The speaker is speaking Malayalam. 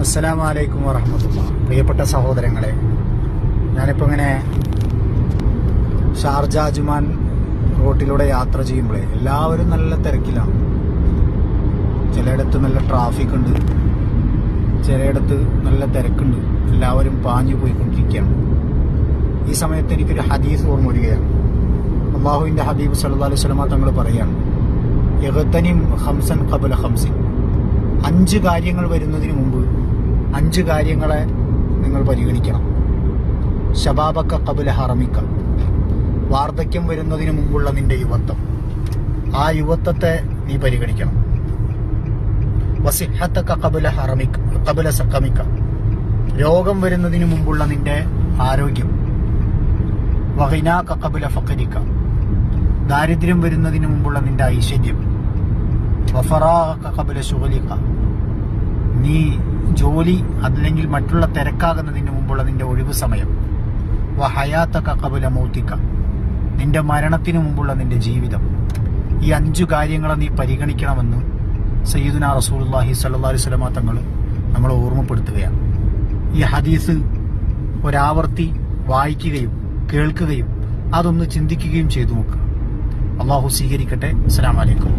അസ്സലാമു അലൈക്കും വറഹ്മത്തുള്ളാഹി. പ്രിയപ്പെട്ട സഹോദരങ്ങളെ, ഞാനിപ്പോൾ ഇങ്ങനെ ഷാർജ അജ്മാൻ റോട്ടിലൂടെ യാത്ര ചെയ്യുമ്പോഴേ എല്ലാവരും നല്ല തിരക്കിലാണ്. ചിലയിടത്ത് നല്ല ട്രാഫിക് ഉണ്ട്, ചിലയിടത്ത് നല്ല തിരക്കുണ്ട്. എല്ലാവരും പാഞ്ഞു പോയിക്കൊണ്ടിരിക്കുകയാണ്. ഈ സമയത്ത് എനിക്കൊരു ഹദീസ് ഓർമ്മ വരികയാണ്. അള്ളാഹുവിൻ്റെ ഹബീബ് സല്ലല്ലാഹു അലൈഹി വസല്ലം തങ്ങൾ പറയാണ്, യഗ്തനിം ഖംസൻ ഖബല ഖംസിൻ. 5 കാര്യങ്ങൾ വരുന്നതിന് മുമ്പ് 5 കാര്യങ്ങളെ നിങ്ങൾ പരിഗണിക്കണം. ശബാബക്ക ഖബല ഹറമിക്ക. വാർദ്ധക്യം വരുന്നതിന് മുമ്പുള്ള നിന്റെ യുവത്വം, ആ യുവത്വത്തെ നീ പരിഗണിക്കണം. വസിഹത്തക്ക ഖബല ഹറമിക്ക ഖബല സഖമിക്ക. രോഗം വരുന്നതിന് മുമ്പുള്ള നിന്റെ ആരോഗ്യം. വഗിനാക ഖബല ഫഖരിക്ക. ദാരിദ്ര്യം വരുന്നതിന് മുമ്പുള്ള നിന്റെ ഐശ്വര്യം. വഫറാഖക ഖബല ശുഗലിക. നീ ജോലി അല്ലെങ്കിൽ മറ്റുള്ള തിരക്കാകുന്നതിന് മുമ്പുള്ള നിന്റെ ഒഴിവ് സമയം. വഹയാത്തക ഖബല മൗതിക. നിന്റെ മരണത്തിന് മുമ്പുള്ള നിന്റെ ജീവിതം. ഈ 5 കാര്യങ്ങളെ നീ പരിഗണിക്കണമെന്ന് സയ്യിദുനാ റസൂലുള്ളാഹി സ്വല്ലല്ലാഹു അലൈഹി വസല്ലം തങ്ങൾ നമ്മളെ ഓർമ്മപ്പെടുത്തുകയാണ്. ഈ ഹദീസ് ഒരാവർത്തി വായിക്കുകയും കേൾക്കുകയും അതൊന്ന് ചിന്തിക്കുകയും ചെയ്തു നോക്കുക. അള്ളാഹു സ്വീകരിക്കട്ടെ. അസ്സലാമു അലൈക്കും.